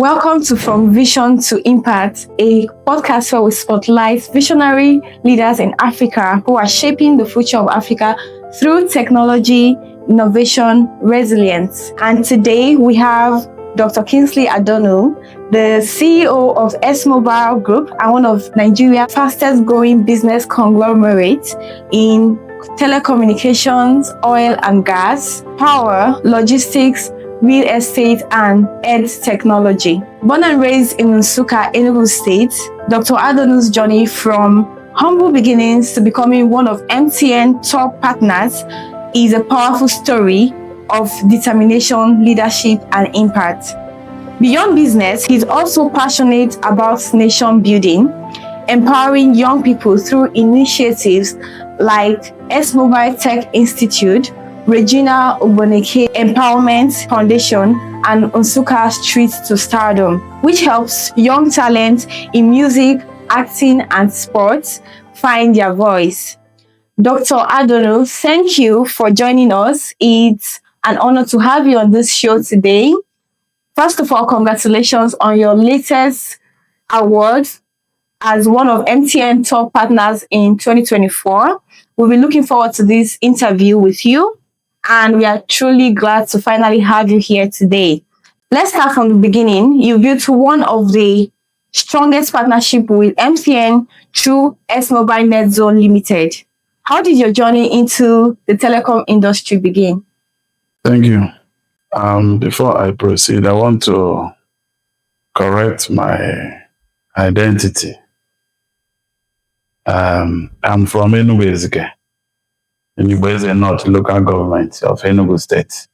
Welcome to From Vision to Impact, a podcast where we spotlight visionary leaders in Africa who are shaping the future of Africa through technology, innovation, resilience. And today we have Dr. Kingsley Adonu, the CEO of S.Mobile Group and one of Nigeria's fastest growing business conglomerates in telecommunications, oil and gas, power, logistics, real estate, and edge technology. Born and raised in Nsukka, Enugu State, Dr. Adonu's journey from humble beginnings to becoming one of MTN top partners is a powerful story of determination, leadership, and impact. Beyond business, he's also passionate about nation building, empowering young people through initiatives like S.Mobile Tech Institute, Regina Ogbonnaeke Empowerment Foundation, and Nsukka Street to Stardom, which helps young talent in music, acting, and sports find their voice. Dr. Adonu, thank you for joining us. It's an honor to have you on this show today. First of all, congratulations on your latest award as one of MTN top partners in 2024. We'll be looking forward to this interview with you, and we are truly glad to finally have you here today. Let's start from the beginning. You built one of the strongest partnerships with MTN through S.Mobile Net Zone Limited. How did your journey into the telecom industry begin? Thank you. Before I proceed, I want to correct my identity. I'm from Enugu. Enugu is not local government of Enugu State.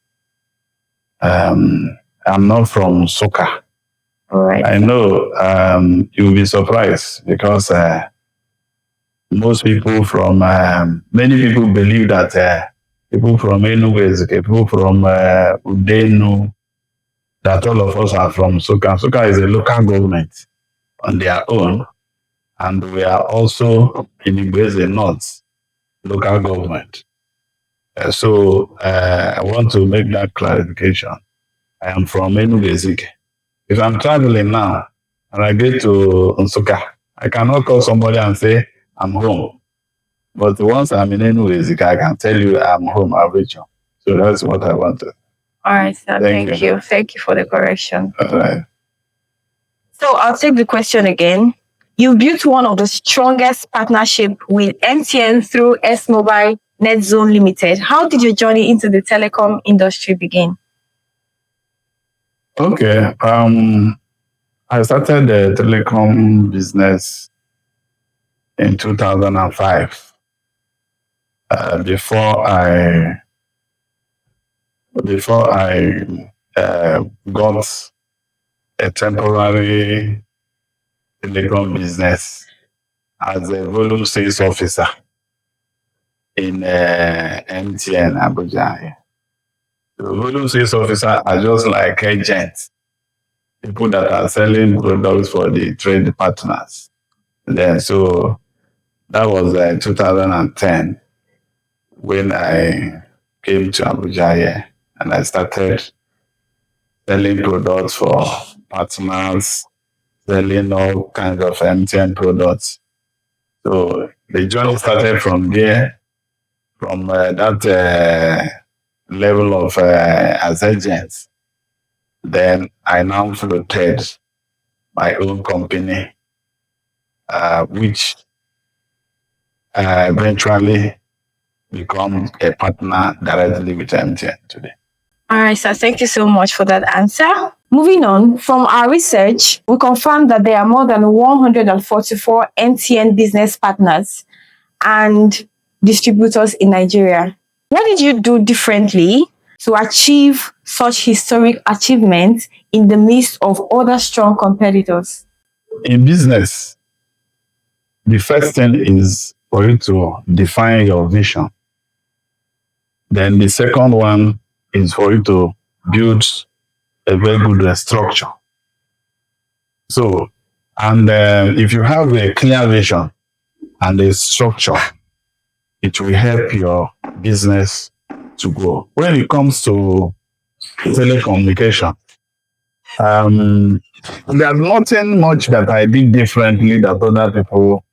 I'm not from Nsukka. All right. I know you'll be surprised because most people from, many people believe that people from Enugu, people from Udenu, that all of us are from Nsukka. Nsukka is a local government on their own, and we are also in Enugu North local government. So I want to make that clarification. I am from Enugu. If I'm traveling now and I get to Nsukka, I cannot call somebody and say I'm home. But once I'm in Enugu, I can tell you I'm home, I'll reach you. So that's what I wanted. All right, sir. Thank you. Thank you for the correction. All right. So I'll take the question again. You built one of the strongest partnerships with MTN through S.Mobile Net Zone Limited. How did your journey into the telecom industry begin? Okay. I started the telecom business in 2005. Before I got a temporary telecom business as a volume sales officer in MTN Abuja. The volume sales officer are just like agents, people that are selling products for the trade partners. Then, so that was 2010 when I came to Abuja here, and I started selling products for partners, selling all kinds of MTN products. So the journey started from there, from that level of as agents. Then I now floated my own company, which eventually become a partner directly with MTN today. All right, sir. Thank you so much for that answer. Moving on, from our research, we confirmed that there are more than 144 MTN business partners and distributors in Nigeria. What did you do differently to achieve such historic achievements in the midst of other strong competitors? In business, the first thing is for you to define your vision. Then the second one is for you to build a very good structure. So, and if you have a clear vision and a structure, it will help your business to grow. When it comes to telecommunication, There's nothing much that I did differently that other people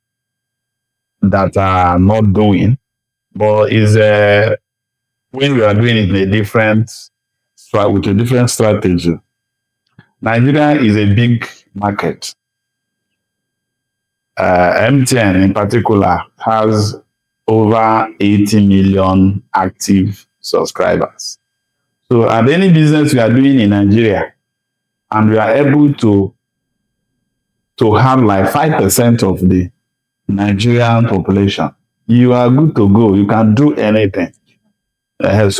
that are not doing, but is when we are doing it in a different with a different strategy. Nigeria is a big market. MTN in particular has over 80 million active subscribers. So at any business we are doing in Nigeria, and we are able to have like 5% of the Nigerian population, you are good to go. You can do anything. What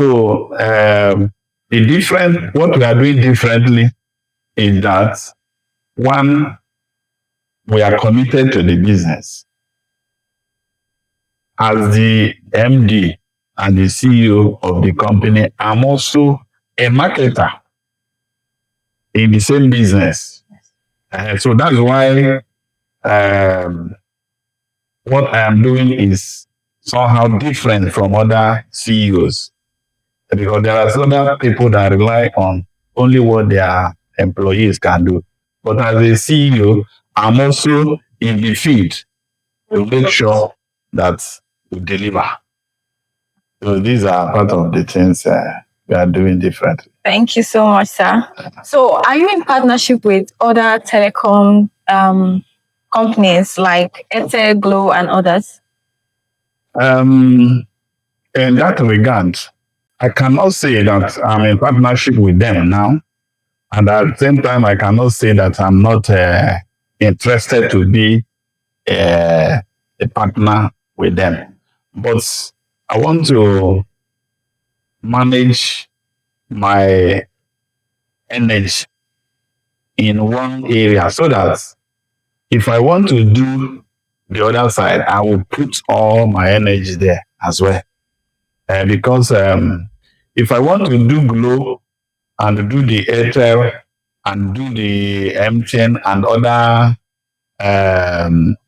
we are doing differently is that one, we are committed to the business. As the MD and the CEO of the company, I'm also a marketer in the same business. So that's why what I am doing is somehow different from other CEOs. Because there are other people that rely on only what their employees can do. But as a CEO, I'm also in the field to make sure that we deliver. So these are part of the things we are doing differently. Thank you so much, sir. So are you in partnership with other telecom companies like Airtel, Glo, and others? In that regard, I cannot say that I'm in partnership with them now. And at the same time, I cannot say that I'm not interested to be a partner with them. But I want to manage my energy in one area so that if I want to do the other side, I will put all my energy there as well. Because if I want to do Glow and do the Airtel and do the MTN and other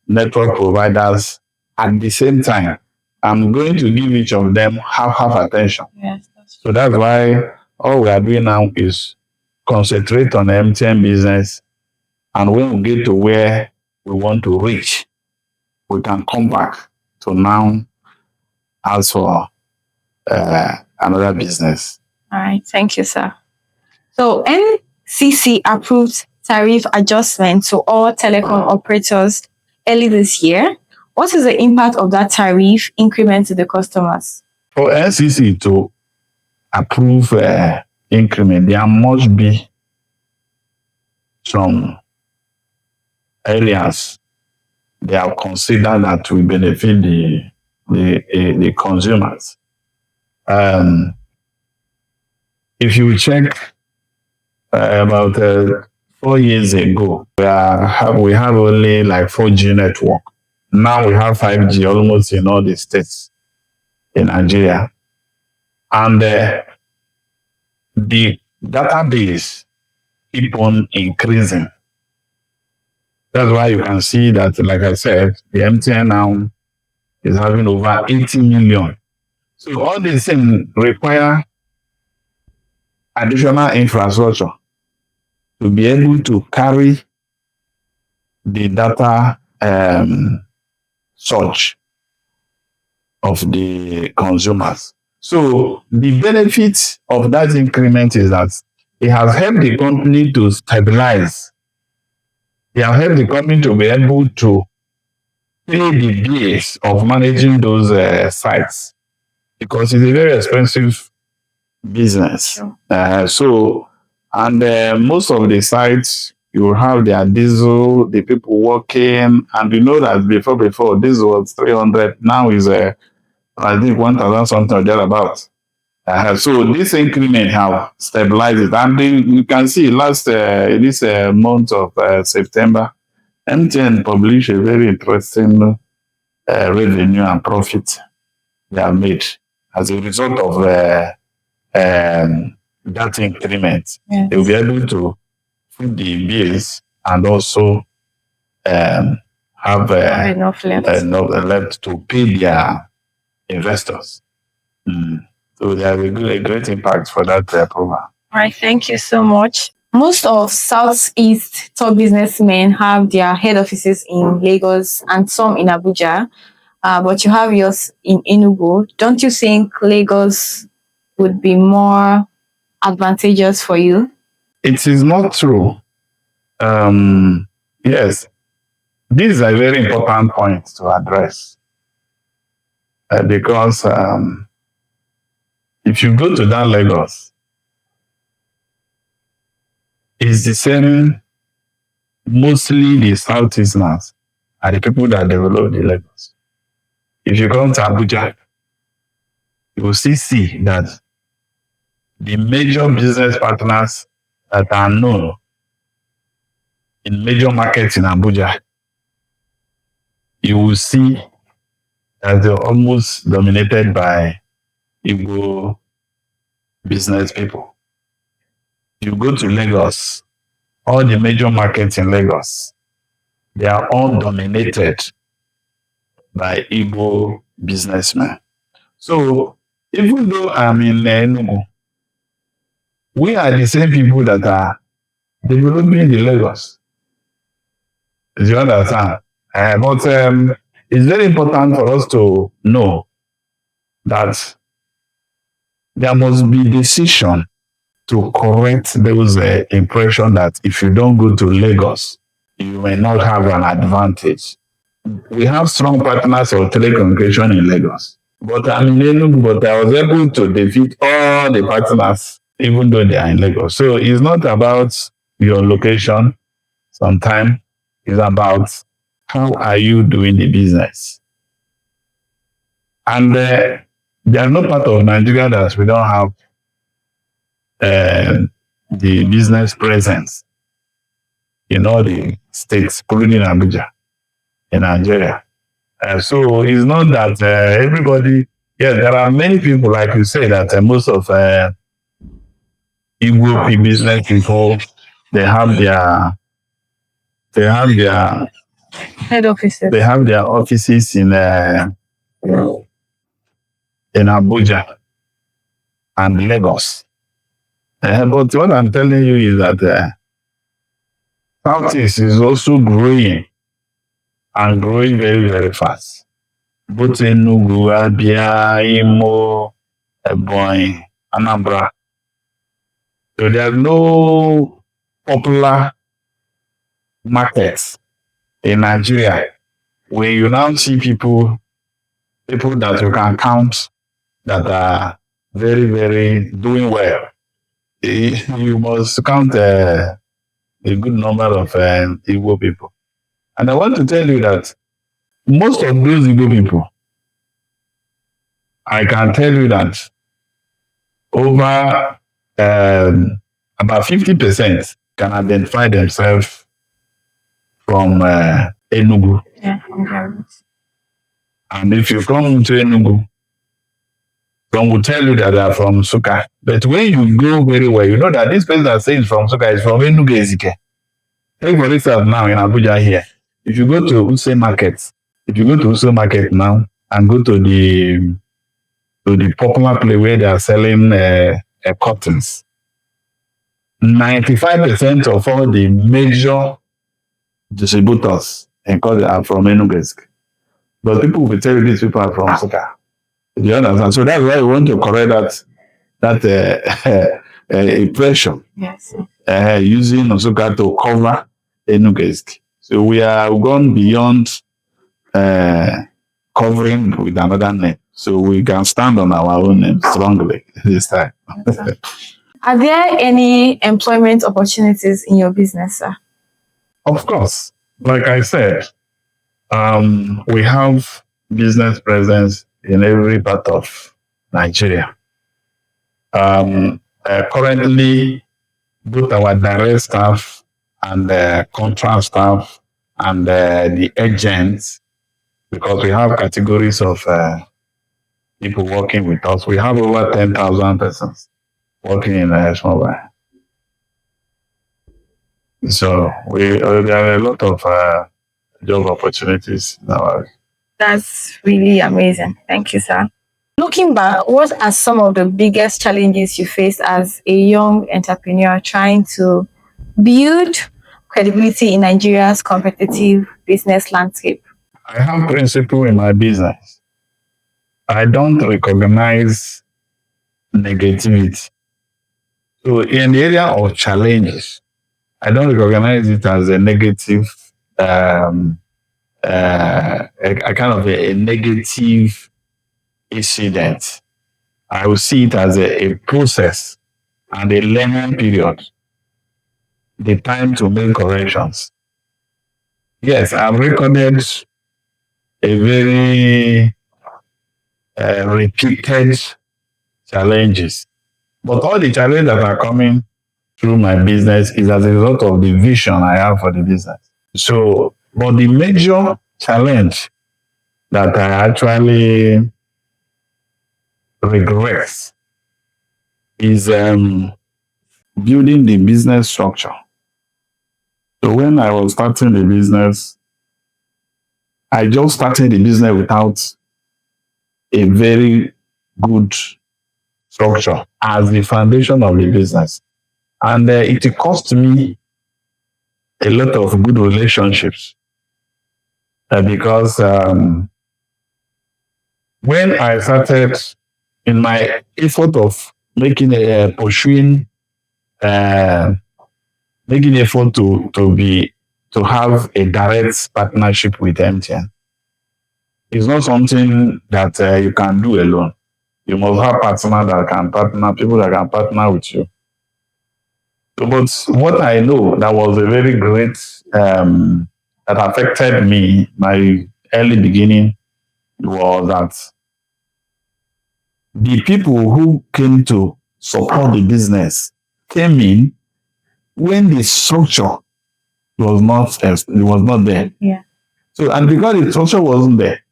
network providers at the same time, I'm going to give each of them half attention. Yes, so that's why all we are doing now is concentrate on the MTN business, and when we get to where we want to reach, we can come back to now as for another business. All right, thank you, sir. So NCC approved tariff adjustment to all telecom operators early this year. What is the impact of that tariff increment to the customers? For NCC to approve increment, there must be some areas they have considered that will benefit the consumers. If you check about 4 years ago, we have only like 4G network. Now we have 5G almost in all the states in Nigeria. And the database keep on increasing. That's why you can see that, like I said, the MTN now is having over 80 million. So all these things require additional infrastructure to be able to carry the data surge of the consumers. So the benefit of that increment is that it has helped the company to stabilize. It has helped the company to be able to pay the bills of managing those sites, because it's a very expensive business. Sure. Most of the sites, you have their diesel, the people working, and you know that before diesel was 300, now is I think 1,000 something or thereabouts. So this increment have stabilized it, and you can see this month of September, MTN published a very interesting revenue and profit they have made as a result of that increment. Yes. They will be able to foot the bills and also have enough left to pay their investors. So there will be a great impact for that approval. All right, thank you so much. Most of Southeast top businessmen have their head offices in Lagos and some in Abuja, but you have yours in Enugu. Don't you think Lagos would be more advantageous for you? It is not true. Yes, this is a very important point to address because if you go to that Lagos, it's the same, mostly the Southeasterners are the people that develop the Lagos. If you come to Abuja, you will still see that the major business partners that are known in major markets in Abuja, you will see that they're almost dominated by Igbo business people. You go to Lagos, all the major markets in Lagos, they are all dominated by Igbo businessmen. So even though I'm in Enugu, we are the same people that are developing the Lagos. Do you understand? But it's very important for us to know that there must be decision to correct those impression that if you don't go to Lagos, you may not have an advantage. We have strong partners of telecommunication in Lagos. But I'm in Enugu, but I was able to defeat all the partners, even though they are in Lagos. So it's not about your location sometimes. It's about how are you doing the business. And there's no part of Nigeria that we don't have the business presence in all the states, including Abuja, in Nigeria. So it's not that everybody, yes, there are many people, like you say, that most of Igbo business people, they have their Head offices. they have their offices in Abuja and Lagos. But what I'm telling you is that Southeast is also growing and growing very, very fast. Both Enugu, Abia, Imo, Ebonyi, Anambra. So there's no popular markets in Nigeria where you now see people that you can count that are very, very doing well. You must count a good number of Igbo people. And I want to tell you that most of those Igbo people, I can tell you that over about 50% can identify themselves from Enugu. Yeah, okay. And if you come to Enugu, some will tell you that they are from Suka. But when you go very well, you know that this person that says from Suka is from Enugu Ezike. Take for instance now in Abuja here. If you go to Use Market, now and go to the popular place where they are selling cottons, 95% of all the major distributors are from Enugu Ezike. But people will tell you these people are from Suka. You understand? So that's why we want to correct that impression. Yes. Using Nsukka to cover Enugu Ezike. So we are gone beyond covering with another name. So we can stand on our own name strongly this time. Are there any employment opportunities in your business, sir? Of course. Like I said, we have business presence in every part of Nigeria. Currently, both our direct staff and contract staff and the agents, because we have categories of people working with us. We have over 10,000 persons working in S.Mobile. So there are a lot of job opportunities now. That's really amazing. Thank you, sir. Looking back, what are some of the biggest challenges you faced as a young entrepreneur trying to build credibility in Nigeria's competitive business landscape? I have principle in my business. I don't recognize negativity. So in the area of challenges, I don't recognize it as a negative, um, a kind of a negative incident. I will see it as a process and a learning period, the time to make corrections. Yes, I've recorded a very repeated challenges, but all the challenges that are coming through my business is as a result of the vision I have for the business. So, but the major challenge that I actually regret is building the business structure. So when I was starting the business, I just started the business without a very good structure as the foundation of the business. And it cost me a lot of good relationships because when I started in my effort of pursuing, uh, making effort to have a direct partnership with MTN, it's not something that you can do alone. You must have people that can partner with you. So, but what I know that was a very great that affected me, my early beginning, was that the people who came to support the business came in when the structure was not there. Yeah. So, and because the structure wasn't there,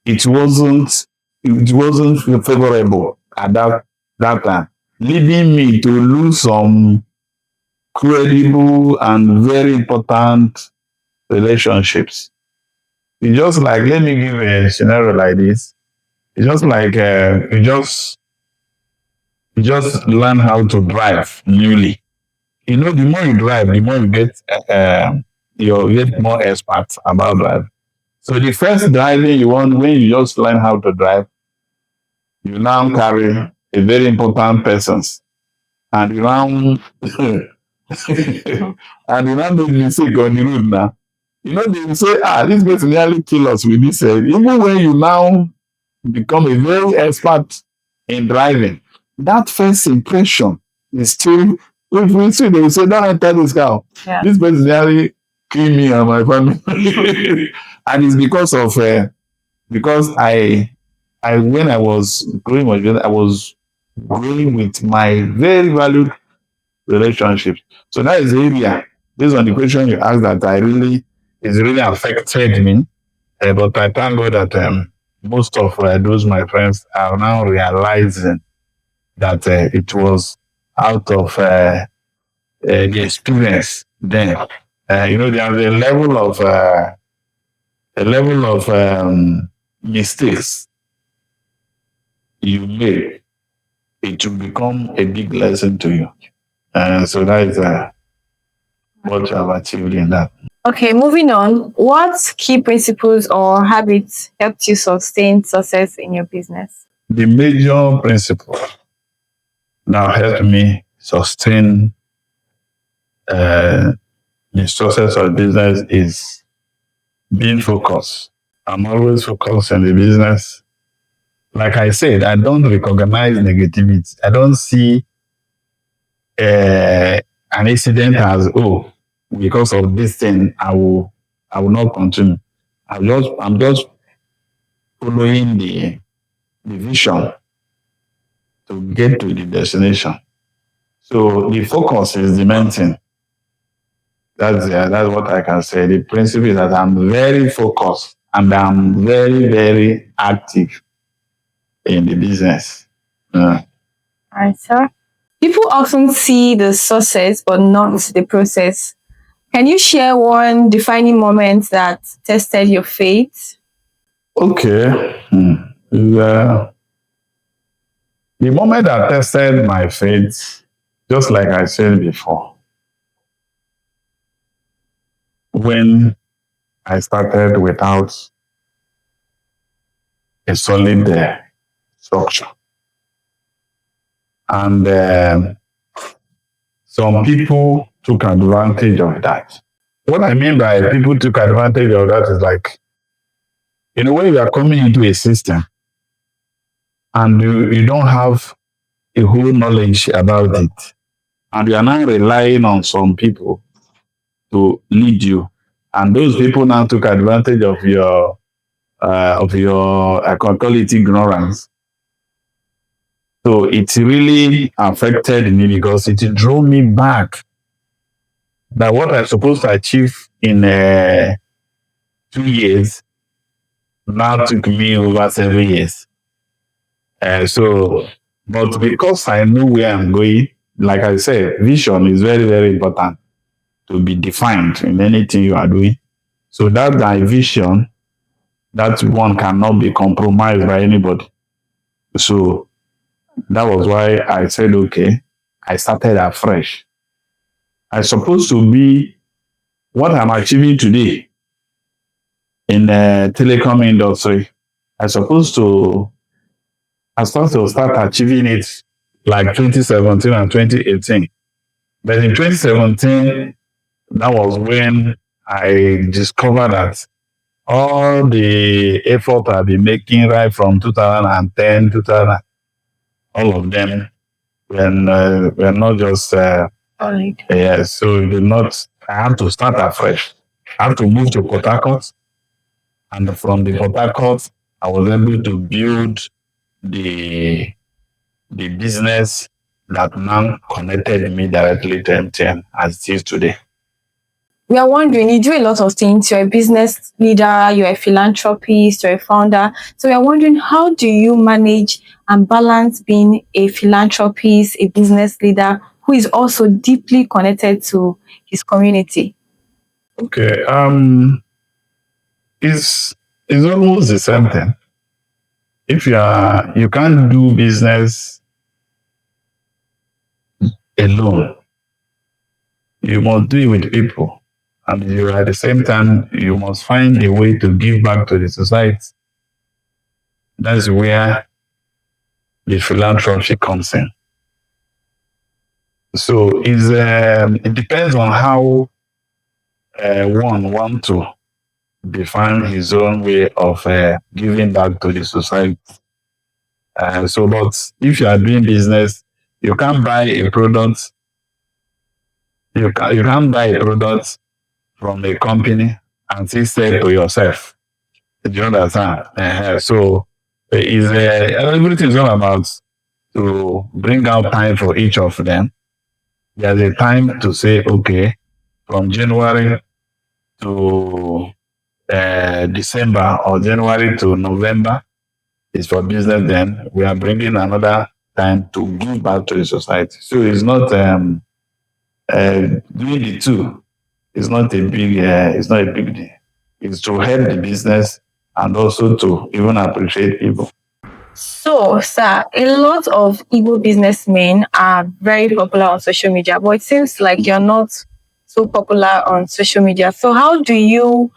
it wasn't favorable at that time, leading me to lose some credible and very important relationships. It's just like, let me give a scenario like this. It's just like you just learn how to drive newly. You know, the more you drive, the more you get more experts about driving. So the first driving you want, when you just learn how to drive, you now carry a very important persons, and you now and you now make mistake on the road now. You know, they will say, this person nearly kill us with this. Even when you now become a very expert in driving, that first impression is still, if we see, they will say, don't enter this car. Yeah. This person nearly kill me and my family. And it's because when I was growing my business, I was growing with my very valued relationships. So that is the area, based on the question you asked, that is really affected me. But I thank God that most of those my friends are now realizing that it was out of the experience then. There's a level of mistakes you made. It will become a big lesson to you. So that is what I've achieved in that. Okay, moving on. What key principles or habits helped you sustain success in your business? The major principle that helped me sustain the success of business is being focused. I'm always focused on the business. Like I said, I don't recognize negativity. I don't see an incident as, because of this thing, I will not continue. I'm just following the vision to get to the destination. So the focus is the main thing. That's what I can say. The principle is that I'm very focused and I'm very, very active in the business. All right, sir. People often see the success but not the process. Can you share one defining moment that tested your faith? Okay. The moment I tested my faith, just like I said before, when I started without a solid structure. And some people took advantage of that. What I mean by people took advantage of that is like, in a way, you are coming into a system and you don't have a whole knowledge about it. And you are now relying on some people to lead you. And those people now took advantage of your I can call it ignorance. So it really affected me because it drove me back. That what I'm supposed to achieve in 2 years now took me over 7 years. But because I know where I'm going, like I said, vision is very, very important to be defined in anything you are doing. So that my vision, that one cannot be compromised by anybody. So that was why I said, okay, I started afresh. I'm supposed to be what I'm achieving today in the telecom industry. I supposed to start achieving it like 2017 and 2018. But in 2017, that was when I discovered that all the effort I've been making right from 2010, 2000, all of them were not just, yeah, so it did not, I had to start afresh. I had to move to Port Harcourt. And from the Port Harcourt, I was able to build the business that now connected me directly to MTN as it is today. We are wondering, you do a lot of things. You're a business leader, you're a philanthropist, you're a founder. So we are wondering, how do you manage and balance being a philanthropist, a business leader who is also deeply connected to his community? Okay, it's almost the same thing. If you can't do business alone, you must do it with people. And you at the same time, you must find a way to give back to the society. That's where the philanthropy comes in. So it depends on how one wants to define his own way of giving back to the society. But if you are doing business, you can't buy a product. You can't buy a product from a company and still sell to yourself. Do you understand? So everything is all about to bring out time for each of them. There's a time to say, okay, from January to December or January to November is for business. Then we are bringing another time to give back to the society. So it's not doing the two. It's not a big deal. It's to help the business and also to even appreciate people. So, sir, a lot of Igbo businessmen are very popular on social media, but it seems like you're not so popular on social media. So, how do you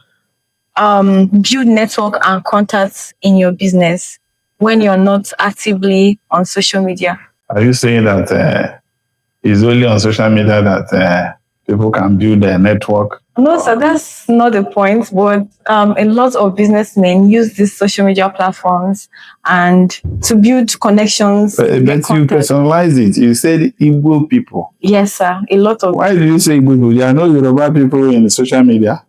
build network and contacts in your business when you're not actively on social media? Are you saying that it's only on social media that people can build a network? No, sir, that's not the point. But a lot of businessmen use these social media platforms and to build connections. But you personalize it. You said Igbo people. Yes, sir. A lot of. Why do you say Igbo people? There are no Yoruba people in social media.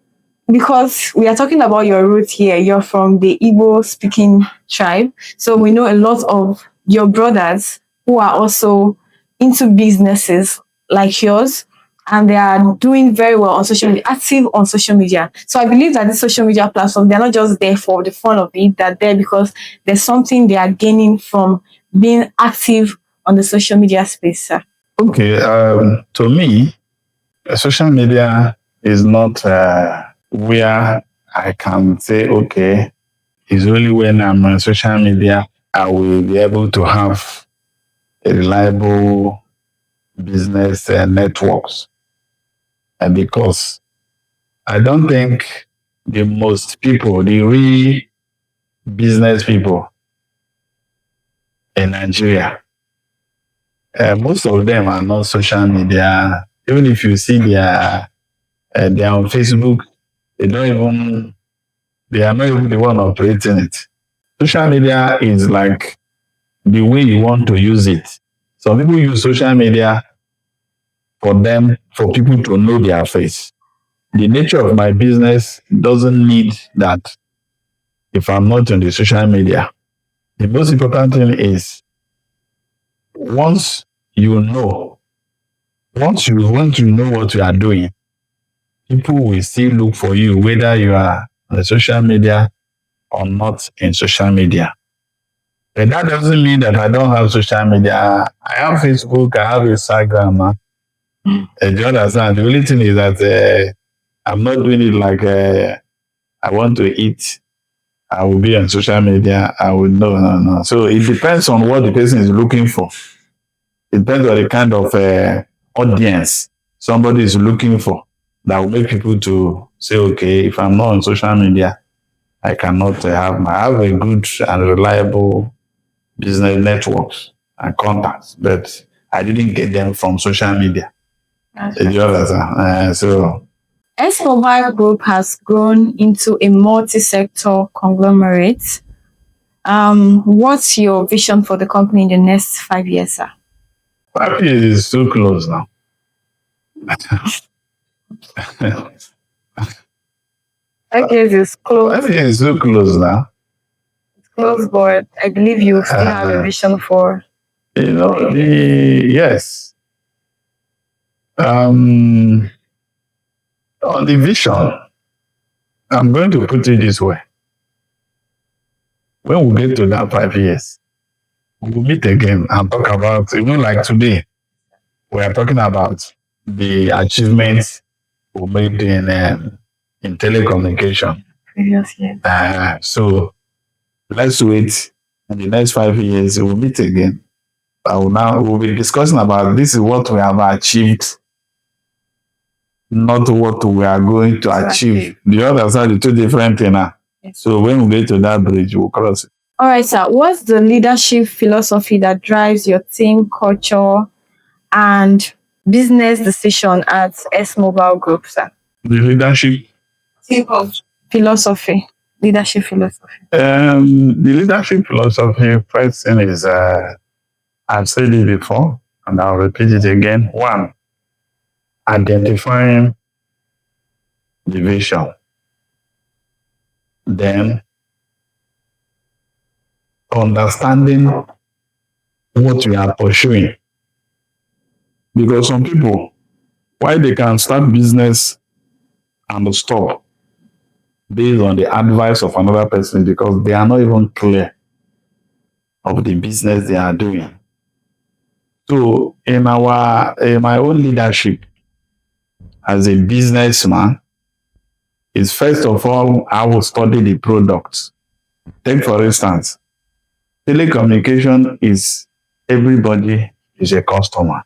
Because we are talking about your roots here. You're from the Igbo speaking tribe. So we know a lot of your brothers who are also into businesses like yours, and they are doing very well on social media, active on social media. So I believe that the social media platform, they're not just there for the fun of it, they're there because there's something they are gaining from being active on the social media space, sir. Okay, to me, social media is not where I can say, okay, it's only when I'm on social media I will be able to have a reliable business networks. And because I don't think the most people, the real business people in Nigeria, most of them are not social media. Even if you see they're on Facebook, they don't even, they are not even the one operating it. Social media is like the way you want to use it. Some people use social media for people to know their face. The nature of my business doesn't need that if I'm not on the social media. The most important thing is once you know, once you want to know what you are doing, people will still look for you, whether you are on the social media or not in social media. But that doesn't mean that I don't have social media. I have Facebook, I have Instagram. Do you understand? The only thing is that I'm not doing it like I want to eat. I will be on social media. I will no. So it depends on what the person is looking for. It depends on the kind of audience somebody is looking for that will make people to say, okay, if I'm not on social media, I cannot I have a good and reliable business networks and contacts, but I didn't get them from social media. Do you understand? So S.Mobile Group has grown into a multi-sector conglomerate. What's your vision for the company in the next 5 years, sir? 5 years is too close now. 5 years is close. 5 years is too close now. It's close, but I believe you still have a vision for. Yes. On the vision, I'm going to put it this way. When we get to that 5 years, we'll meet again and talk about, like today, we are talking about the achievements we made in telecommunication. Previous years. So let's wait. In the next 5 years, we'll meet again. We'll be discussing about this is what we have achieved, not what we are going to achieve. The other side is two different things now. Yes. So when we get to that bridge, we'll cross it. All right, sir. What's the leadership philosophy that drives your team culture and business decision at S.Mobile Group, sir? The leadership philosophy. Leadership philosophy. The leadership philosophy, first thing is, I've said it before, and I'll repeat it again. One, identifying the vision. Then, understanding what you are pursuing. Because some people, why they can start business and stop based on the advice of another person, because they are not even clear of the business they are doing. So in my own leadership as a businessman, is first of all, I will study the product. Take for instance, telecommunication is everybody is a customer.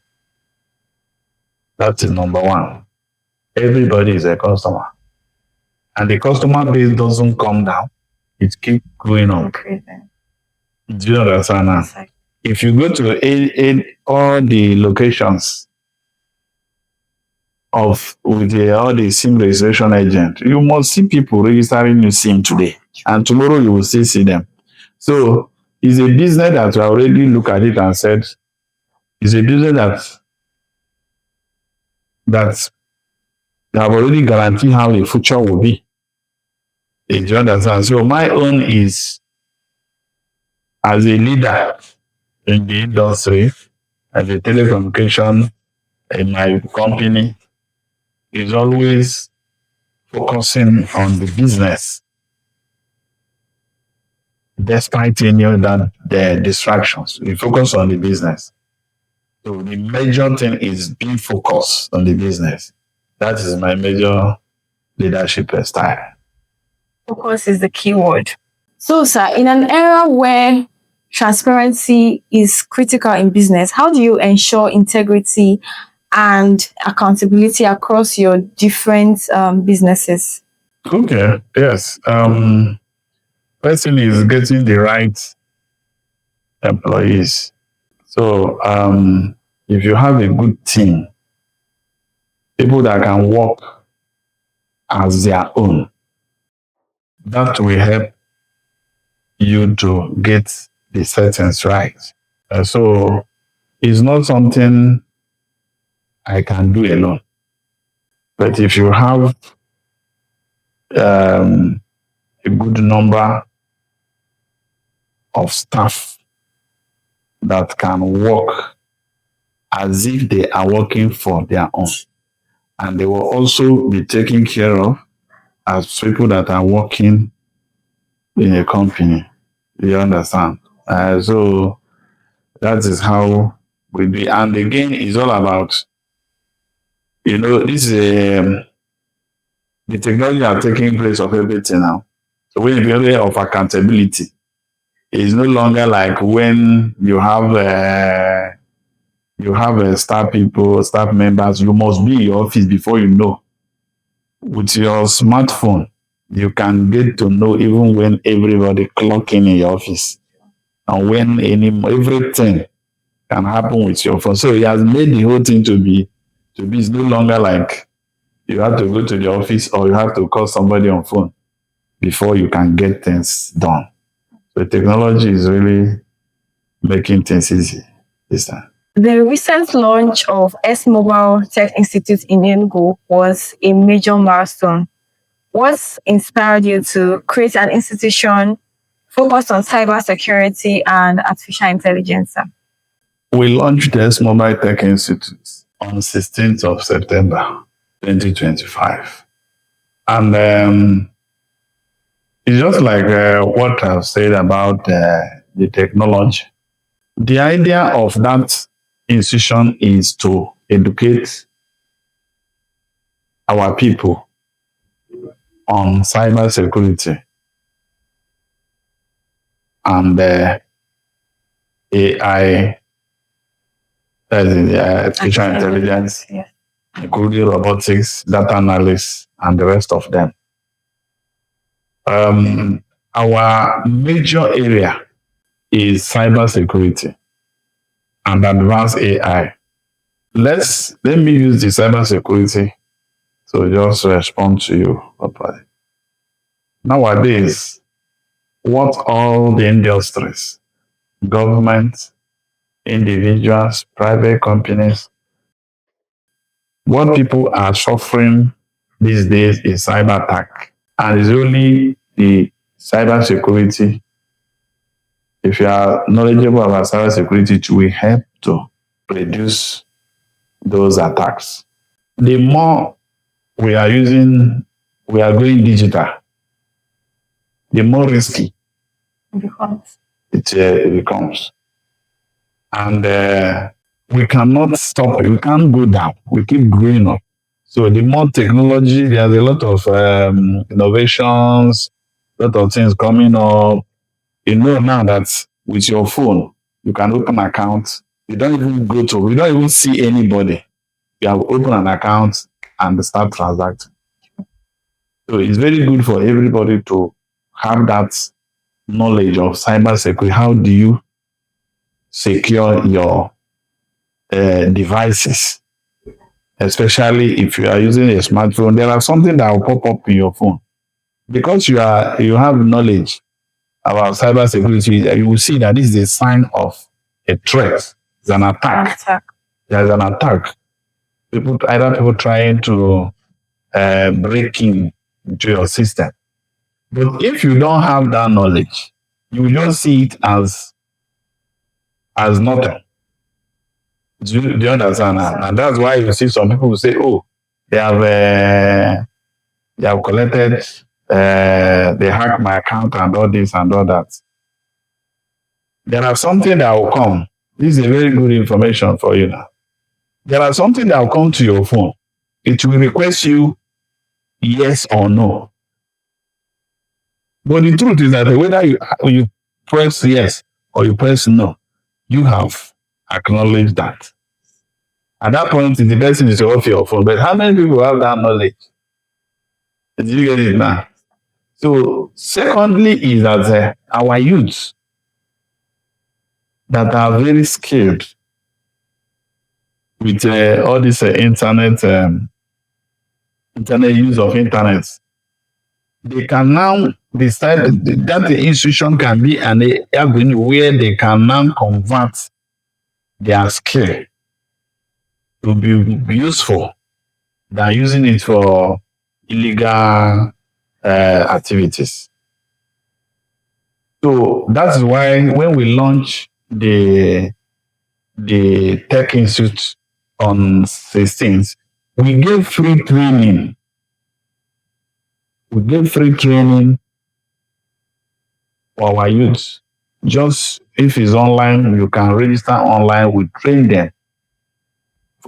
That is number one. Everybody is a customer. And the customer base doesn't come down. It keeps going up. Do you understand now? If you go to all the locations with all the SIM registration agent, you must see people registering new SIM today. And tomorrow you will still see them. So it's a business that you already look at it and said, it's a business that they have already guaranteed how the future will be. Do you understand? So my own is, as a leader in the industry, as a telecommunication in my company, is always focusing on the business, despite any other the distractions. We focus on the business. So the major thing is being focused on the business. That is my major leadership style. Focus is the key word. So, sir, in an era where transparency is critical in business, how do you ensure integrity and accountability across your different businesses? Okay. Yes. Firstly is getting the right employees. So if you have a good team, people that can work as their own, that will help you to get the settings right. So it's not something I can do alone. But if you have a good number of staff that can work as if they are working for their own, and they will also be taken care of as people that are working in a company. You understand? So that is how we do. And again, it's all about, this is the technology are taking place of everything now. So when the area of accountability is no longer like when you have staff members, you must be in your office before you know. With your smartphone, you can get to know even when everybody clock in your office and when everything can happen with your phone. So it has made the whole thing to be it's no longer like you have to go to the office or you have to call somebody on phone before you can get things done. So technology is really making things easy this time. The recent launch of S.Mobile Tech Institute in Enugu was a major milestone. What inspired you to create an institution focused on cybersecurity and artificial intelligence? We launched the S.Mobile Tech Institute on 16th of September 2025. And it's just like what I've said about the technology. The idea of that institution is to educate our people on cybersecurity and AI, that is artificial intelligence, Yeah. including robotics, data analysis, and the rest of them. Our major area is cybersecurity and advanced AI. Let me use the cybersecurity to just respond to you properly. Nowadays, what all the industries, government, individuals, private companies, what people are suffering these days is cyber attack. And it's only the cybersecurity. If you are knowledgeable about cybersecurity, it will help to reduce those attacks. The more we are going digital, the more risky it becomes. And we cannot stop it. We can't go down. We keep growing up. So the more technology, there's a lot of innovations, a lot of things coming up. You know now that with your phone, you can open an account. You don't even see anybody. You have opened an account and start transacting. So it's very good for everybody to have that knowledge of cybersecurity. How do you secure your devices, especially if you are using a smartphone? There are something that will pop up in your phone because you have knowledge about cybersecurity. You will see that this is a sign of a threat. It's an attack. There's an attack. People trying to break into your system. But if you don't have that knowledge, you will just see it as nothing. Do you understand? And that's why you see some people who say, "Oh, they have collected, they hacked my account and all this and all that." There are something that will come. This is a very good information for you now. There are something that will come to your phone. It will request you yes or no. But the truth is that whether you press yes or you press no, you have acknowledged that. At that point, the person is off your phone. But how many people have that knowledge? Did you get it now? So, secondly, is that our youth that are very skilled with all this internet use of internet, they can now decide that the institution can be an avenue where they can now convert their skill to be useful than using it for illegal activities. So that's why when we launch the Tech Institute on 16th, we gave free training. We gave free training for our youth. Just if it's online, you can register online. We train them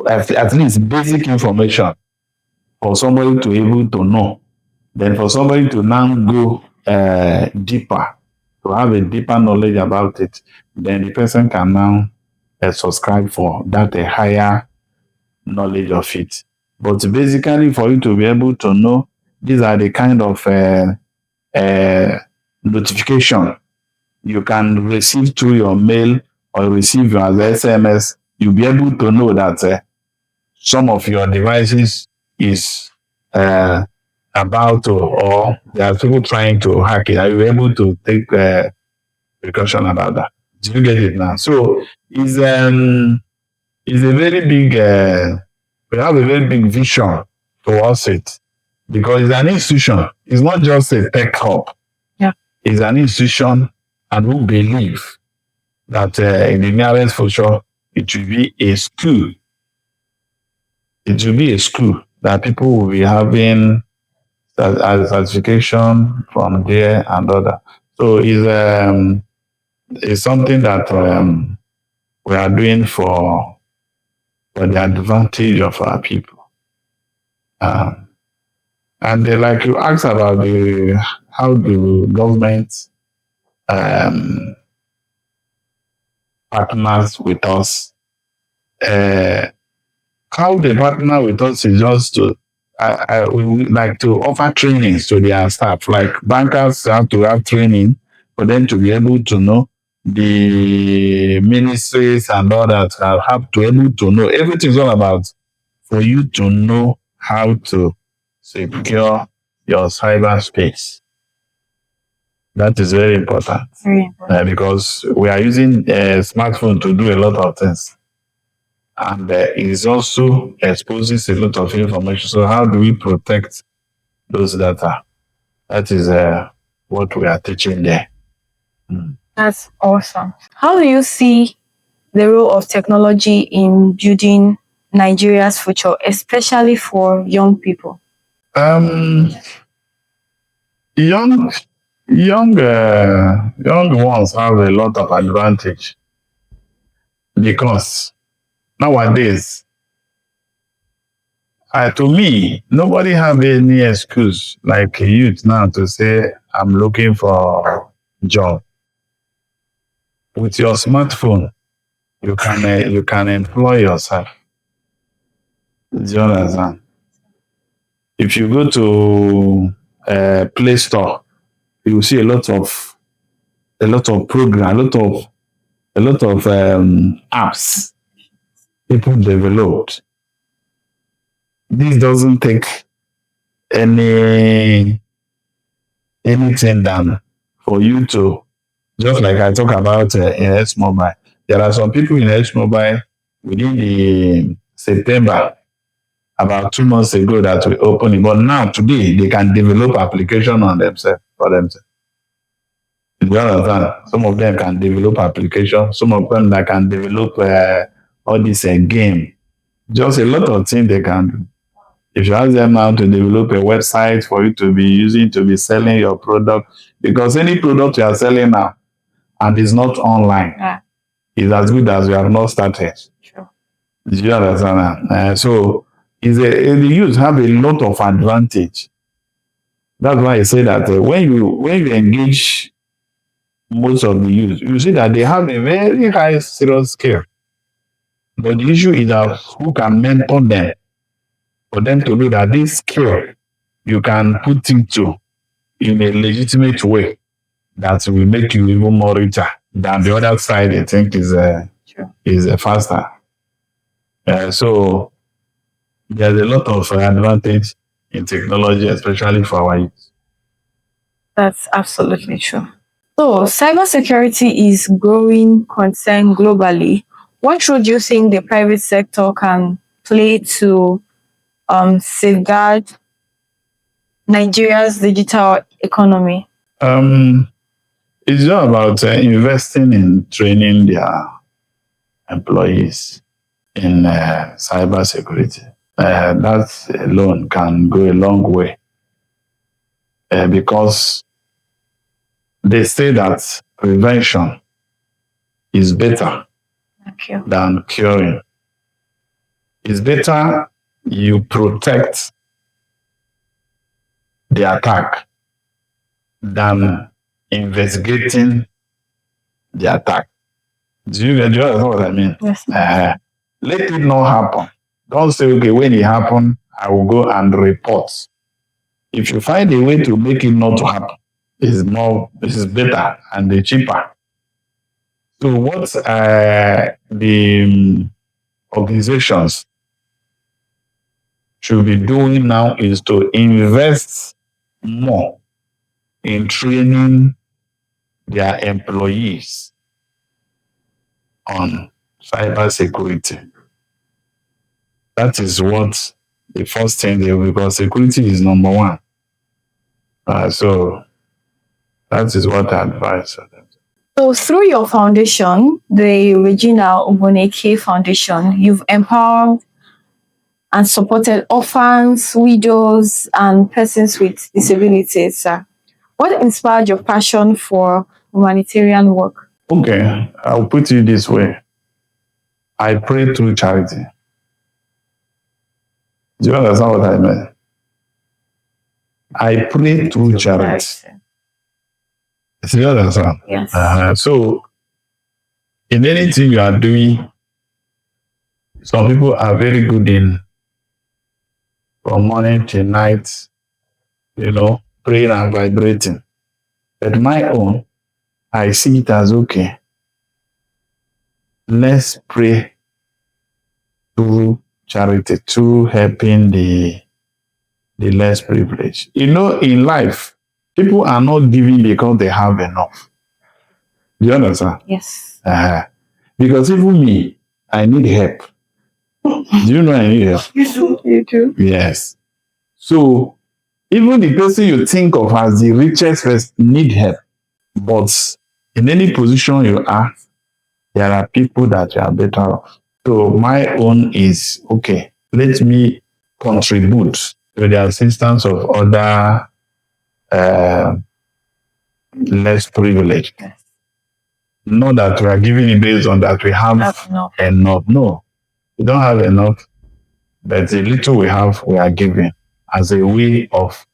at least basic information for somebody to be able to know. Then for somebody to now go deeper, to have a deeper knowledge about it, then the person can now subscribe for that a higher knowledge of it. But basically, for you to be able to know, these are the kind of notification you can receive through your mail or receive as SMS. You'll be able to know that some of your devices is about to, or there are people trying to hack it. Are you able to take precaution about that? Do you get it now? So it's a very big, we have a very big vision towards it because it's an institution. It's not just a tech hub. Yeah. It's an institution, and we believe that in the nearest future, it will be a school. It will be a school that people will be having as certification from there and other. So it's something that we are doing for the advantage of our people. And like you asked about how do government partners with us. How they partner with us is just to we would like to offer trainings to their staff. Like bankers have to have training for them to be able to know the ministries and all that. Have to be able to know everything's all about for you to know how to secure your cyberspace. That is very important. Very important. Because we are using a smartphone to do a lot of things. And it also exposes a lot of information. So how do we protect those data? That is what we are teaching there. That's awesome. How do you see the role of technology in building Nigeria's future, especially for young people? Young ones have a lot of advantage because nowadays, to me, nobody have any excuse like a youth now to say, I'm looking for a job. With your smartphone, you can employ yourself. Do you understand? If you go to Play Store, you will see a lot of program, a lot of apps people developed. This doesn't take anything than for you to, just like I talk about in S.Mobile. There are some people in S.Mobile within the September, about 2 months ago, that we opened it. But now, today, they can develop application on themselves for themselves. You understand? Some of them can develop application. Some of them that can develop all this game. Just a lot of things they can do. If you ask them now to develop a website for you to be using to be selling your product, because any product you are selling now and is not online is as good as you have not started. Sure. Do you understand? So the youth have a lot of advantage. That's why I say that when you engage most of the youth, you see that they have a very high serious skill. But the issue is that who can mentor them for them to know that this skill you can put into in a legitimate way that will make you even more richer than the other side. I think is faster. So there's a lot of advantage in technology, especially for our youth. That's absolutely true. So, cybersecurity is growing concern globally. What role do you think the private sector can play to safeguard Nigeria's digital economy? It's not about investing in training their employees in cybersecurity. That alone can go a long way because they say that prevention is better than curing. It's better you protect the attack than investigating the attack. Do you understand what I mean? Yes. Let it not happen. Don't say, okay, when it happens, I will go and report. If you find a way to make it not to happen, this is better and cheaper. So what the organizations should be doing now is to invest more in training their employees on cybersecurity. That is what the first thing they do, because security is number one. So that is what I advise them. So, through your foundation, the Regina Ogbonnaeke Foundation, you've empowered and supported orphans, widows, and persons with disabilities. What inspired your passion for humanitarian work? Okay, I'll put it this way. I pray through charity. Do you understand what I mean? I pray through charity. Do you understand? Yes. So, in anything you are doing, some people are very good in from morning till night, praying and vibrating. But my own, I see it as okay. Let's pray through charity, through helping the less privileged. In life, people are not giving because they have enough. Do you understand? Yes. Because even me, I need help. Do you know I need help? You do. Yes. So even the person you think of as the richest person need help. But in any position you are, there are people that you are better off. So my own is, okay, let me contribute to the assistance of other less privileged. Yes. Not that we are giving it based on that we have enough. No, we don't have enough. But the little we have, we are giving as a way of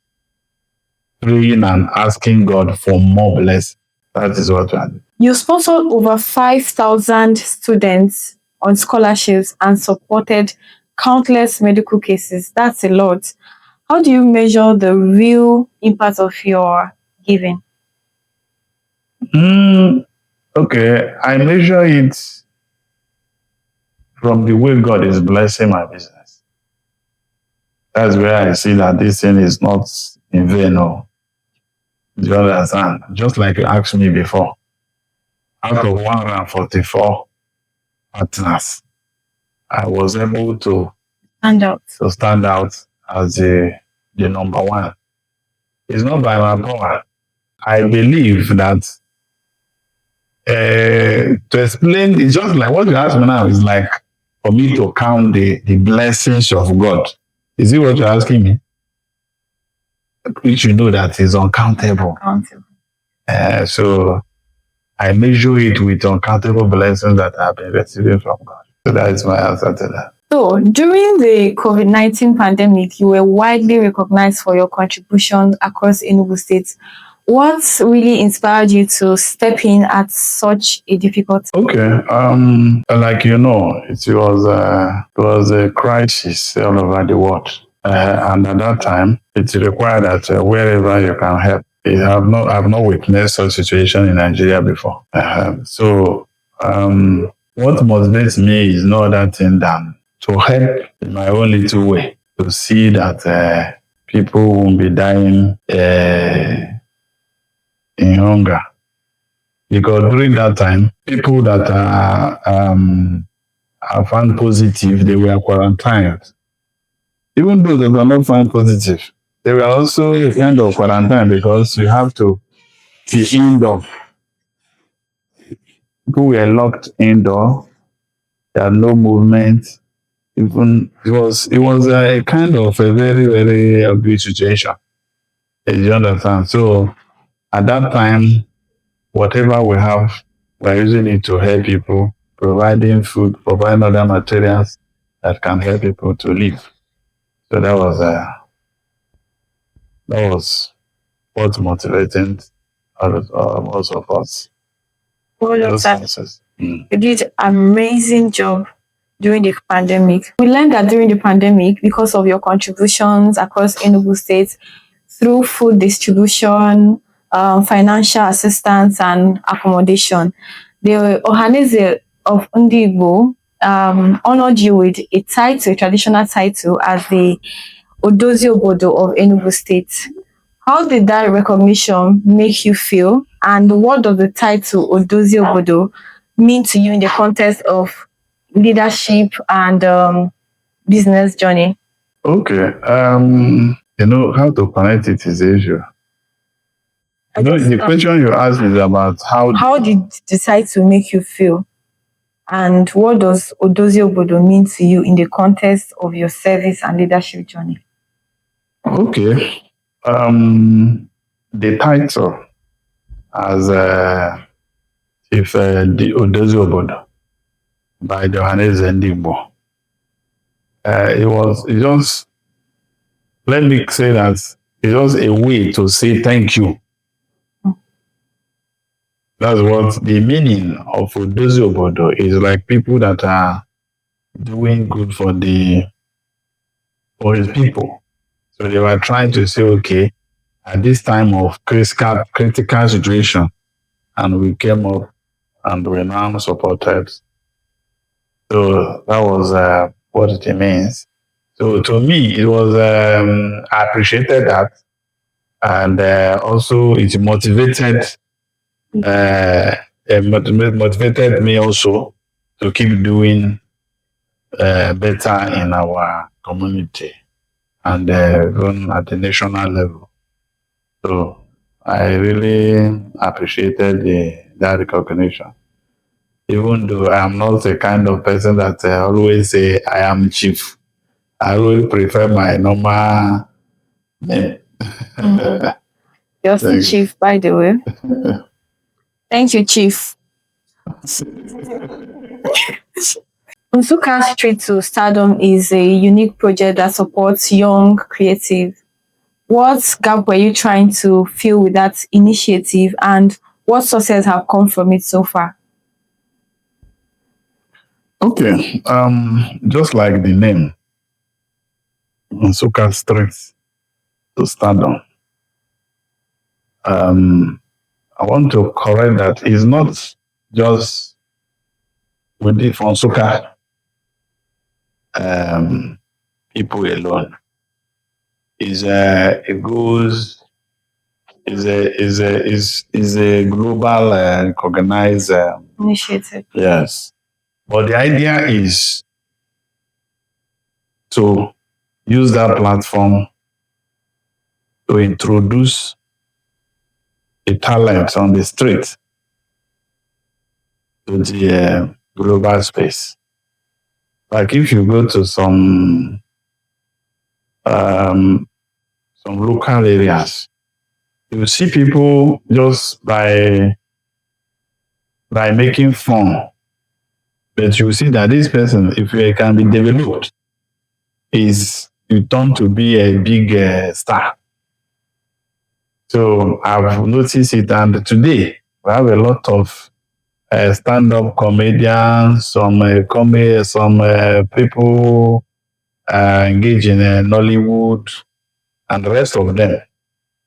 praying and asking God for more blessing. That is what we are doing. You sponsored over 5,000 students on scholarships and supported countless medical cases. That's a lot. How do you measure the real impact of your giving? Okay, I measure it from the way God is blessing my business. That's where I see that this thing is not in vain. No. Do you understand? Just like you asked me before, out of 144 partners, I was able to stand out as the number one. It's not by my power. I believe that to explain, it's just like what you asked me now is like for me to count the blessings of God. Is it what you're asking me? Which you know that is uncountable. So I measure it with uncountable blessings that I have been receiving from God. So that is my answer to that. So during the COVID-19 pandemic, you were widely recognized for your contribution across Enugu State. What really inspired you to step in at such a difficult time? Okay. Like it was a crisis all over the world, and at that time, it required that wherever you can help. I've not witnessed such situation in Nigeria before. So, what motivates me is no other thing than to help in my own little way to see that people won't be dying in hunger. Because during that time, people that are found positive, they were quarantined. Even though they were not found positive, they were also a kind of quarantine because you have to be indoor. People were locked indoor. There had no movement. Even it was a kind of a very very ugly situation. You understand? So at that time, whatever we have, we're using it to help people, providing food, providing other materials that can help people to live. So that was what's motivating most of us. All of Those that. senses. You did amazing job during the pandemic. We learned that during the pandemic, because of your contributions across Enugu State through food distribution, financial assistance, and accommodation, the Ohanese of Ndigbo honored you with a title, a traditional title, as the Odozi Obodo of Enugu State. How did that recognition make you feel? And what does the title Odozi Obodo mean to you in the context of leadership and business journey? Okay. How to connect it is the issue. The question you asked is about how did the title make you feel? And what does Odozi Obodo mean to you in the context of your service and leadership journey? Okay. The title as if the Odozi Obodo by Johannes Ndigbo. It just, let me say that it's just a way to say thank you. That's what the meaning of Odozi Obodo is, like people that are doing good for his people. So they were trying to say, okay, at this time of critical situation, and we came up and we now supported. So that was what it means. So to me, it was I appreciated that, and also it motivated me also to keep doing better in our community and even at the national level. So I really appreciated that recognition. Even though I am not the kind of person that always say I am chief, I always prefer my normal name. You're still chief, by the way. Thank you, chief. Nsuka Street to Stardom is a unique project that supports young creative. What gap were you trying to fill with that initiative, and what success have come from it so far? Okay, just like the name, Nsuka Street to Stardom. I want to correct that it's not just with the Nsuka people alone. It goes is a global recognized Initiative. yes. But the idea is to use that platform to introduce the talent on the street to the global space. Like if you go to some local areas, you see people just by making fun, but you see that this person, if he can be developed, is you turn to be a big star. So I've noticed it, and today we have a lot of stand-up comedians, some people engage in Nollywood, and the rest of them.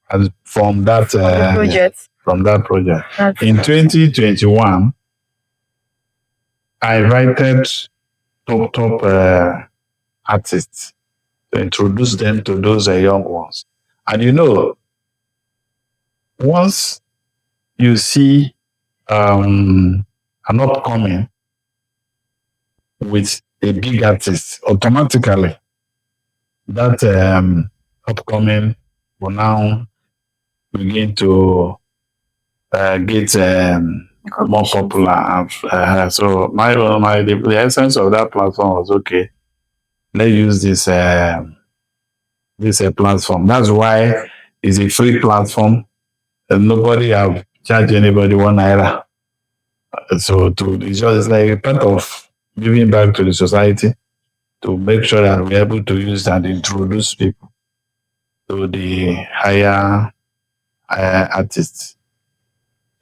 And from that Project. project. In 2021, I invited top artists to introduce them to those young ones. And once you see an upcoming with a big artist, automatically that upcoming will now begin to get more popular. So the essence of that platform was, okay, let's use this platform. That's why it's a free platform, and nobody have charged anybody 1 naira. So it's just like a part of giving back to the society, to make sure that we're able to use and introduce people to the higher artists.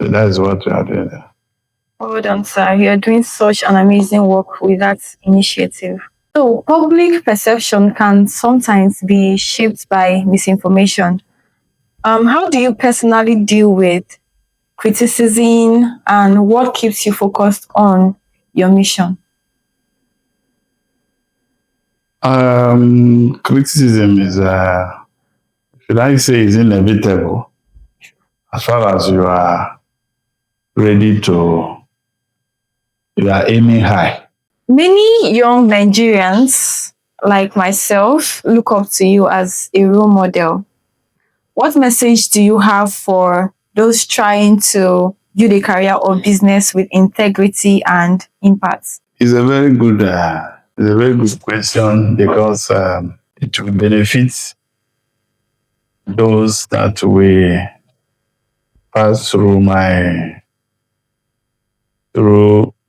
So that is what we are doing there. Well done, sir. You are doing such an amazing work with that initiative. So, public perception can sometimes be shaped by misinformation. How do you personally deal with criticism, and what keeps you focused on your mission? Criticism is, should I say, is inevitable as far as you are ready to, you are aiming high. Many young Nigerians, like myself, look up to you as a role model. What message do you have for those trying to build a career or business with integrity and impact? It's a very good question, because it will benefit those that will pass through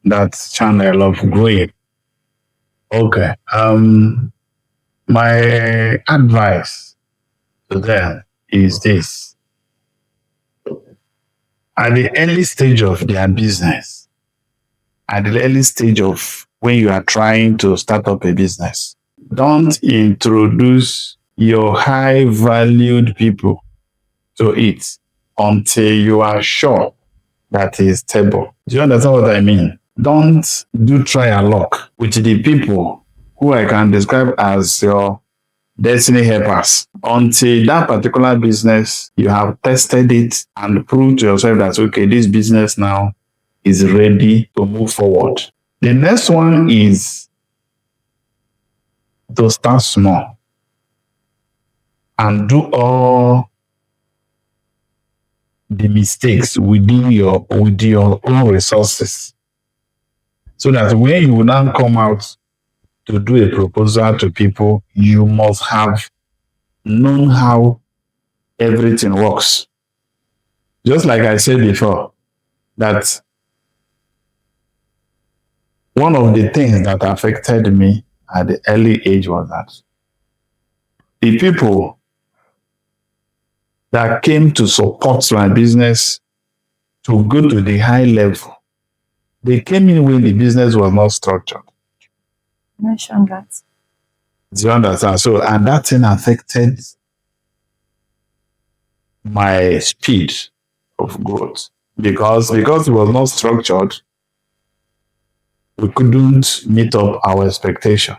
that channel of growing. Okay. My advice to them is this: at the early stage of their business, at the early stage of when you are trying to start up a business, don't introduce your high valued people to it until you are sure that is stable. Do you understand what I mean? Don't do trial luck with the people who I can describe as your destiny helpers until that particular business, you have tested it and proved to yourself that, okay, this business now is ready to move forward. The next one is to start small and do all the mistakes within your own resources, so that when you now come out to do a proposal to people, you must have known how everything works. Just like I said before, that one of the things that affected me at the early age was that the people that came to support my business to go to the high level, they came in when the business was not structured. Mention that. Do you understand? So, and that thing affected my speed of growth, because it was not structured. We couldn't meet up our expectation,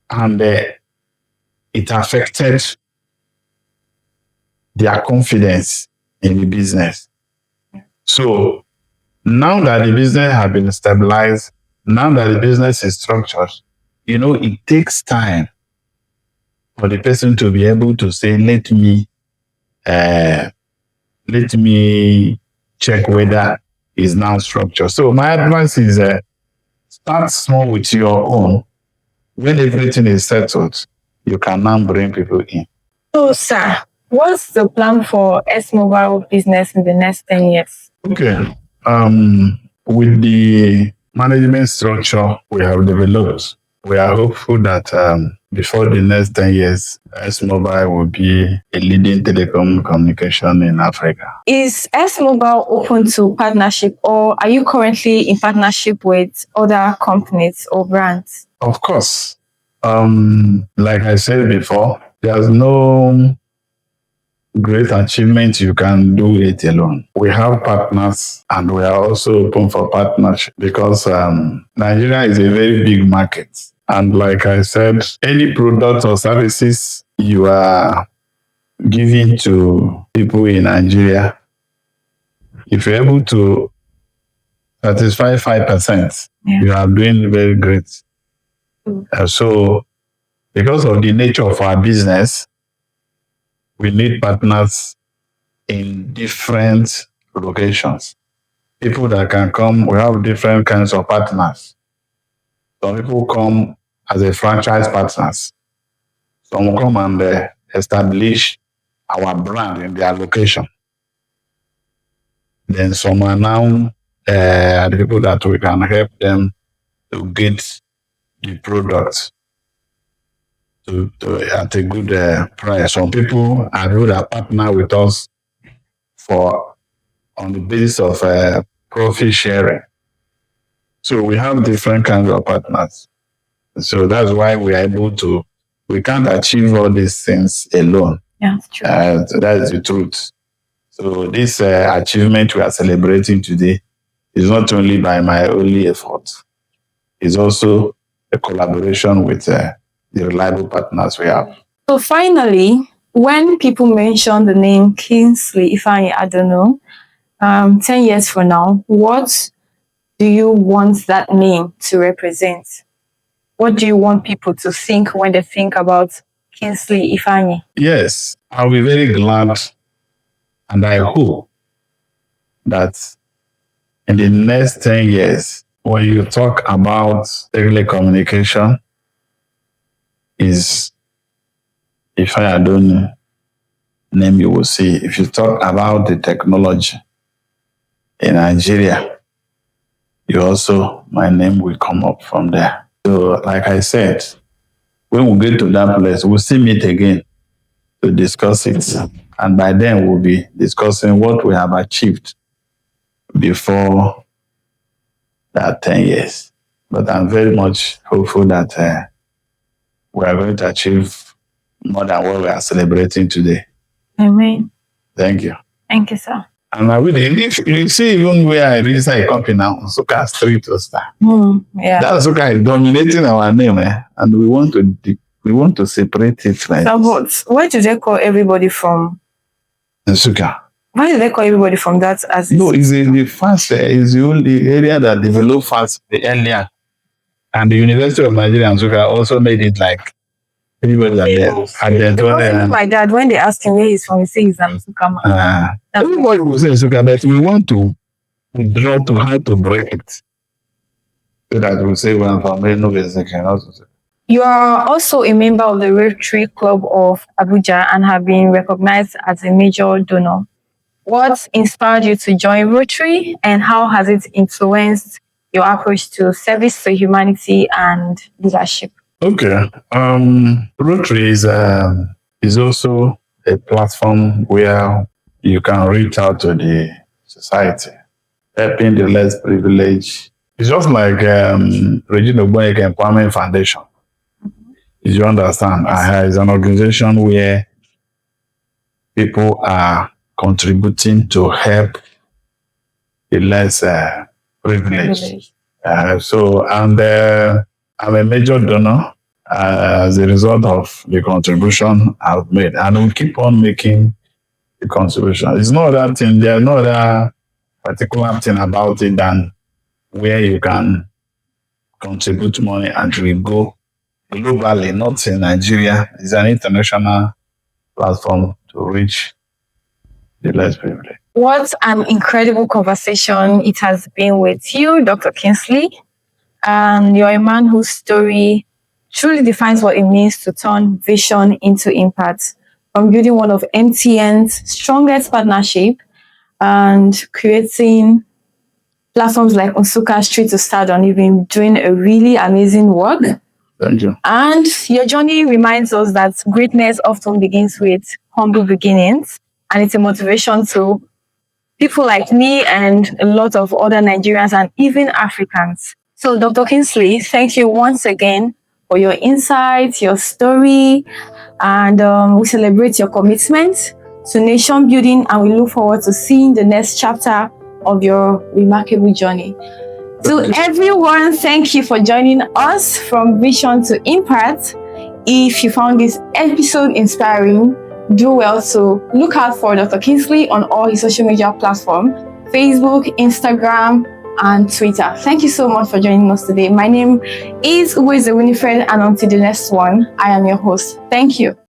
and it affected their confidence in the business. So now that the business has been stabilized, now that the business is structured, it takes time for the person to be able to say, let me check whether it's now structured. So my advice is, start small with your own. When everything is settled, you can now bring people in. So, sir, what's the plan for S.Mobile business in the next 10 years? Okay. With the management structure we have developed, we are hopeful that before the next 10 years, S.Mobile will be a leading telecom communication in Africa. Is S.Mobile open to partnership, or are you currently in partnership with other companies or brands? Of course. Like I said before, there's no great achievement you can do it alone. We have partners and we are also open for partnership because Nigeria is a very big market. And like I said, any product or services you are giving to people in Nigeria, if you're able to satisfy 5%, you are doing very great. So because of the nature of our business, we need partners in different locations. People that can come, we have different kinds of partners. Some people come as a franchise partners. Some come and establish our brand in their location. Then some are now the people that we can help them to get the product at a good price. Some people are people that partner with us for on the basis of profit sharing. So we have different kinds of partners. So that's why we are able to, we can't achieve all these things alone. Yeah, that's true. So that is the truth. So this achievement we are celebrating today is not only by my only effort, it's also a collaboration with the reliable partners we have. So finally, when people mention the name Kingsley Adonu, 10 years from now, what do you want that name to represent? What do you want people to think when they think about Kingsley Ifeanyi? Yes, I'll be very glad and I hope that in the next 10 years, when you talk about telecommunication, is Ifeanyi Adonu name you will see. If you talk about the technology in Nigeria, my name will come up from there. So, like I said, when we get to that place, we'll still meet again to discuss it. And by then, we'll be discussing what we have achieved before that 10 years. But I'm very much hopeful that we are going to achieve more than what we are celebrating today. Amen. Thank you. Thank you, sir. And I really, if you see even where I register a company now, Nsukka Street to start. Yeah. That Nsukka is dominating our name, and we want to separate it like so, but why do they call everybody from Nsukka? Why do they call everybody from that as No, it's the first, it's the only area that developed fast the earlier. And the University of Nigeria and Nsukka also made it like everybody that there. My dad, when they ask him where he's from, he says he's an Nsukka man. Everybody will say Nsukka, but we want to draw to how to break it. So that we say we're from Enugu. You are also a member of the Rotary Club of Abuja and have been recognized as a major donor. What inspired you to join Rotary, and how has it influenced your approach to service to humanity and leadership? Okay. Rotary is also a platform where you can reach out to the society, helping the less privileged. It's just like Regina Ogbonnaeke Empowerment Foundation. Did you understand? It's an organization where people are contributing to help the less privileged. I'm a major donor as a result of the contribution I've made, and we'll keep on making the contribution. It's no other thing. There's no other particular thing about it than where you can contribute money and we go globally, not in Nigeria. It's an international platform to reach the less privileged. What an incredible conversation it has been with you, Dr. Kingsley. You're a man whose story truly defines what it means to turn vision into impact, from building one of MTN's strongest partnership and creating platforms like Nsukka Street to Stardom. You've been doing a really amazing work. Thank you. And your journey reminds us that greatness often begins with humble beginnings, and it's a motivation to people like me and a lot of other Nigerians and even Africans. So, Dr. Kingsley, thank you once again for your insights, your story, and we celebrate your commitment to nation building, and we look forward to seeing the next chapter of your remarkable journey. To everyone, thank you for joining us from Vision to Impact. If you found this episode inspiring, do well to look out for Dr. Kingsley on all his social media platforms, Facebook, Instagram, and Twitter. Thank you so much for joining us today. My name is Uweze Winifred, and until the next one, I am your host. Thank you.